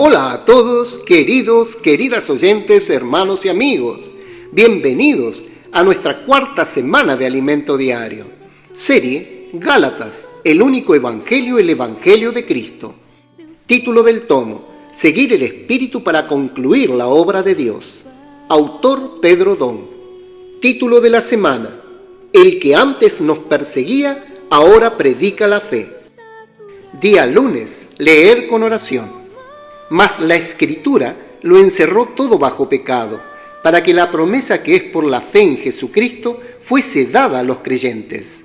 Hola a todos, queridas oyentes, hermanos y amigos. Bienvenidos a nuestra cuarta semana de Alimento Diario. Serie Gálatas, el único evangelio, el evangelio de Cristo. Título del tomo: Seguir el Espíritu para concluir la obra de Dios. Autor Pedro Don. Título de la semana: El que antes nos perseguía, ahora predica la fe. Día lunes, leer con oración. Mas la Escritura lo encerró todo bajo pecado, para que la promesa que es por la fe en Jesucristo fuese dada a los creyentes.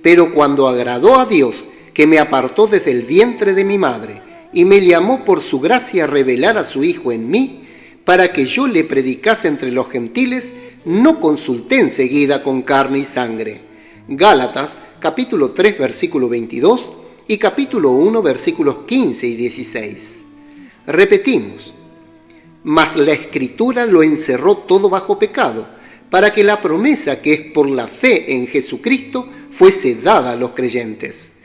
Pero cuando agradó a Dios, que me apartó desde el vientre de mi madre, y me llamó por su gracia a revelar a su Hijo en mí, para que yo le predicase entre los gentiles, no consulté enseguida con carne y sangre. Gálatas, capítulo 3, versículo 22, y capítulo 1, versículos 15 y 16. Repetimos: mas la Escritura lo encerró todo bajo pecado, para que la promesa que es por la fe en Jesucristo fuese dada a los creyentes.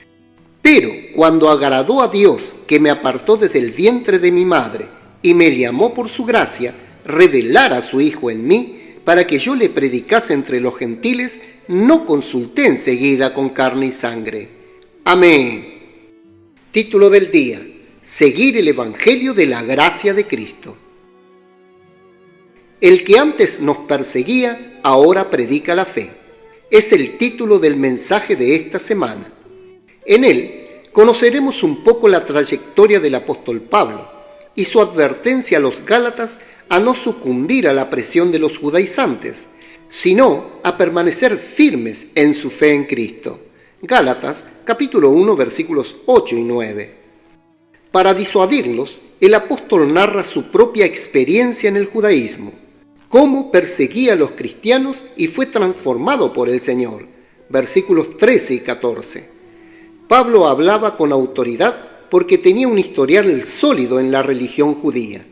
Pero cuando agradó a Dios, que me apartó desde el vientre de mi madre, y me llamó por su gracia, revelar a su Hijo en mí, para que yo le predicase entre los gentiles, no consulté enseguida con carne y sangre. Amén. Título del día: Seguir el Evangelio de la gracia de Cristo. El que antes nos perseguía, ahora predica la fe. Es el título del mensaje de esta semana. En él conoceremos un poco la trayectoria del apóstol Pablo y su advertencia a los Gálatas a no sucumbir a la presión de los judaizantes, sino a permanecer firmes en su fe en Cristo. Gálatas, capítulo 1, versículos 8 y 9. Para disuadirlos, el apóstol narra su propia experiencia en el judaísmo, cómo perseguía a los cristianos y fue transformado por el Señor. Versículos 13 y 14. Pablo hablaba con autoridad porque tenía un historial sólido en la religión judía.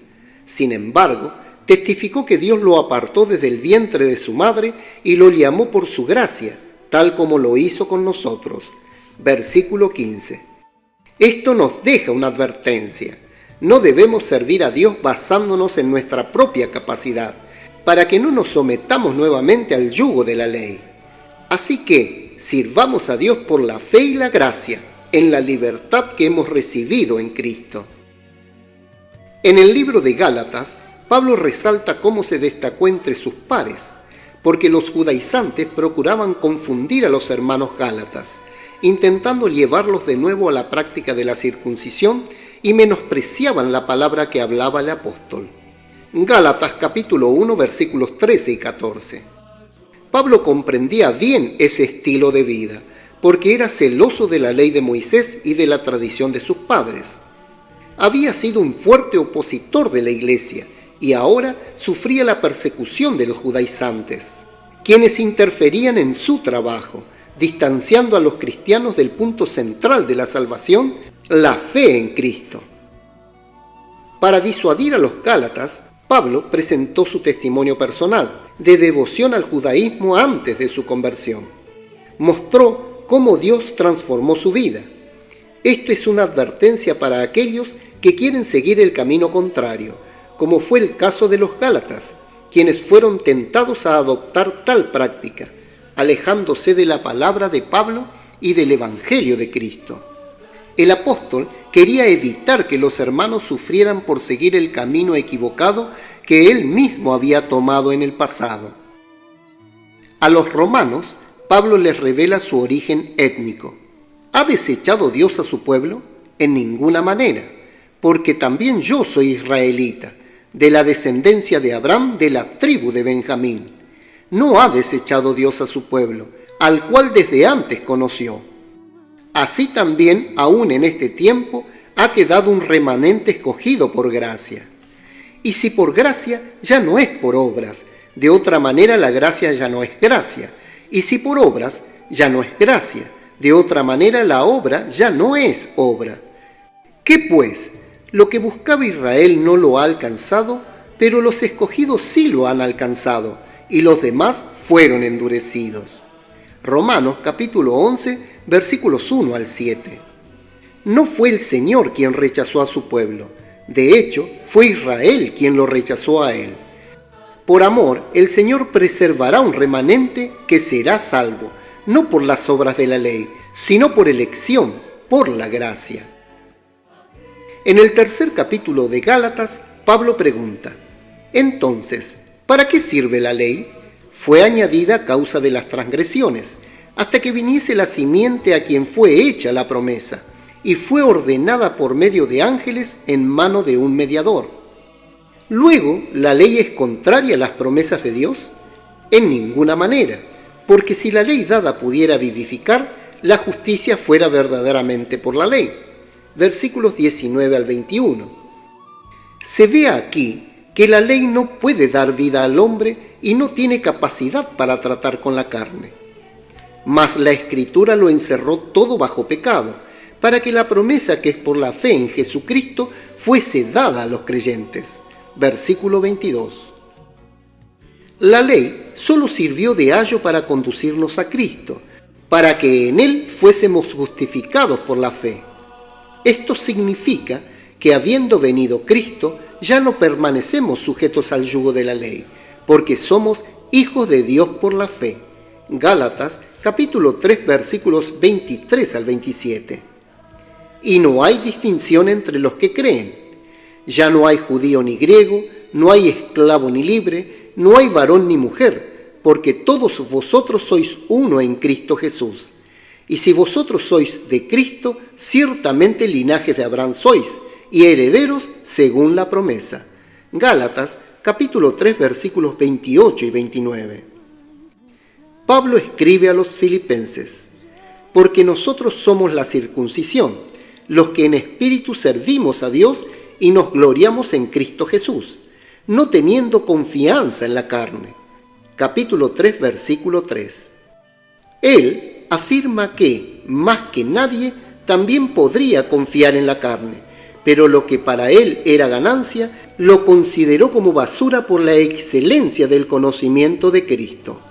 Sin embargo, testificó que Dios lo apartó desde el vientre de su madre y lo llamó por su gracia, tal como lo hizo con nosotros. Versículo 15. Esto nos deja una advertencia. No debemos servir a Dios basándonos en nuestra propia capacidad, para que no nos sometamos nuevamente al yugo de la ley. Así que sirvamos a Dios por la fe y la gracia, en la libertad que hemos recibido en Cristo. En el libro de Gálatas, Pablo resalta cómo se destacó entre sus pares, porque los judaizantes procuraban confundir a los hermanos gálatas, intentando llevarlos de nuevo a la práctica de la circuncisión, y menospreciaban la palabra que hablaba el apóstol. Gálatas capítulo 1, versículos 13 y 14. Pablo comprendía bien ese estilo de vida, porque era celoso de la ley de Moisés y de la tradición de sus padres. Había sido un fuerte opositor de la iglesia y ahora sufría la persecución de los judaizantes, quienes interferían en su trabajo, distanciando a los cristianos del punto central de la salvación, la fe en Cristo. Para disuadir a los gálatas, Pablo presentó su testimonio personal de devoción al judaísmo antes de su conversión. Mostró cómo Dios transformó su vida. Esto es una advertencia para aquellos que quieren seguir el camino contrario, como fue el caso de los gálatas, quienes fueron tentados a adoptar tal práctica, alejándose de la palabra de Pablo y del Evangelio de Cristo. El apóstol quería evitar que los hermanos sufrieran por seguir el camino equivocado que él mismo había tomado en el pasado. A los romanos, Pablo les revela su origen étnico. ¿Ha desechado Dios a su pueblo? En ninguna manera, porque también yo soy israelita, de la descendencia de Abraham, de la tribu de Benjamín. No ha desechado Dios a su pueblo, al cual desde antes conoció. Así también, aún en este tiempo, ha quedado un remanente escogido por gracia. Y si por gracia, ya no es por obras. De otra manera, la gracia ya no es gracia. Y si por obras, ya no es gracia. De otra manera, la obra ya no es obra. ¿Qué pues? Lo que buscaba Israel no lo ha alcanzado, pero los escogidos sí lo han alcanzado, y los demás fueron endurecidos. Romanos capítulo 11, versículos 1 al 7. No fue el Señor quien rechazó a su pueblo, De hecho, fue Israel quien lo rechazó a él. Por amor, el Señor preservará un remanente que será salvo, no por las obras de la ley, sino por elección, por la gracia. En el tercer capítulo de Gálatas, Pablo pregunta: entonces, ¿para qué sirve la ley? Fue añadida a causa de las transgresiones, hasta que viniese la simiente a quien fue hecha la promesa, y fue ordenada por medio de ángeles en mano de un mediador. Luego, ¿la ley es contraria a las promesas de Dios? En ninguna manera, porque si la ley dada pudiera vivificar, la justicia fuera verdaderamente por la ley. Versículos 19 al 21. Se ve aquí que la ley no puede dar vida al hombre y no tiene capacidad para tratar con la carne. Mas la Escritura lo encerró todo bajo pecado, para que la promesa que es por la fe en Jesucristo fuese dada a los creyentes. Versículo 22. La ley solo sirvió de ayo para conducirnos a Cristo, para que en Él fuésemos justificados por la fe. Esto significa que habiendo venido Cristo, ya no permanecemos sujetos al yugo de la ley, porque somos hijos de Dios por la fe. Gálatas capítulo 3 versículos 23 al 27. Y no hay distinción entre los que creen. Ya no hay judío ni griego, no hay esclavo ni libre, no hay varón ni mujer, porque todos vosotros sois uno en Cristo Jesús. Y si vosotros sois de Cristo, ciertamente linajes de Abraham sois, y herederos según la promesa. Gálatas capítulo 3 versículos 28 y 29. Pablo escribe a los filipenses: porque nosotros somos la circuncisión, los que en espíritu servimos a Dios y nos gloriamos en Cristo Jesús, no teniendo confianza en la carne. Capítulo 3, versículo 3. Él afirma que, más que nadie, también podría confiar en la carne, pero lo que para él era ganancia, lo consideró como basura por la excelencia del conocimiento de Cristo,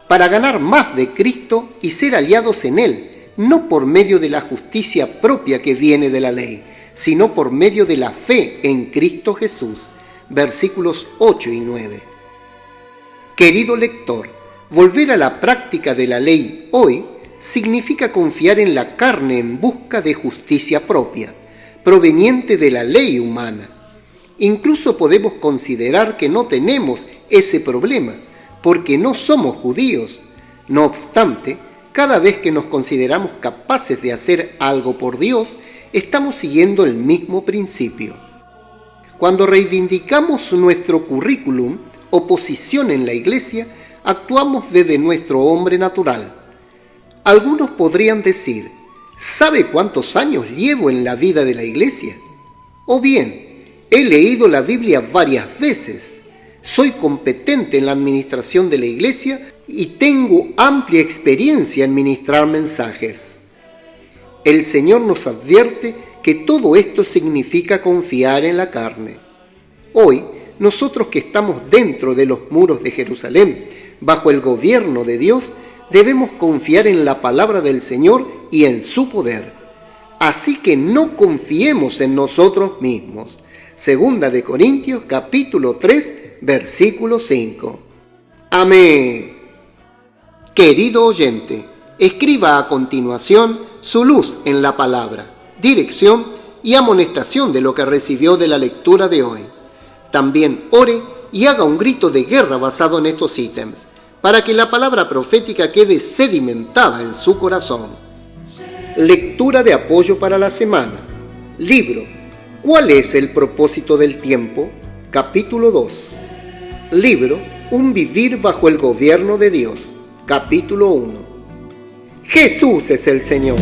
para ganar más de Cristo y ser aliados en Él, no por medio de la justicia propia que viene de la ley, sino por medio de la fe en Cristo Jesús. Versículos 8 y 9. Querido lector, volver a la práctica de la ley hoy significa confiar en la carne en busca de justicia propia, proveniente de la ley humana. Incluso podemos considerar que no tenemos ese problema, porque no somos judíos. No obstante, cada vez que nos consideramos capaces de hacer algo por Dios, estamos siguiendo el mismo principio. Cuando reivindicamos nuestro currículum o posición en la iglesia, actuamos desde nuestro hombre natural. Algunos podrían decir: ¿sabe cuántos años llevo en la vida de la iglesia? O bien, he leído la Biblia varias veces, soy competente en la administración de la iglesia y tengo amplia experiencia en ministrar mensajes. El Señor nos advierte que todo esto significa confiar en la carne. Hoy, nosotros que estamos dentro de los muros de Jerusalén, bajo el gobierno de Dios, debemos confiar en la palabra del Señor y en su poder. Así que no confiemos en nosotros mismos. Segunda de Corintios capítulo 3, versículo 5. Amén. Querido oyente, escriba a continuación su luz en la palabra, dirección y amonestación de lo que recibió de la lectura de hoy. También ore y haga un grito de guerra basado en estos ítems, para que la palabra profética quede sedimentada en su corazón. Lectura de apoyo para la semana. Libro ¿Cuál es el propósito del tiempo? Capítulo 2. Libro Un vivir bajo el gobierno de Dios. Capítulo 1. Jesús es el Señor.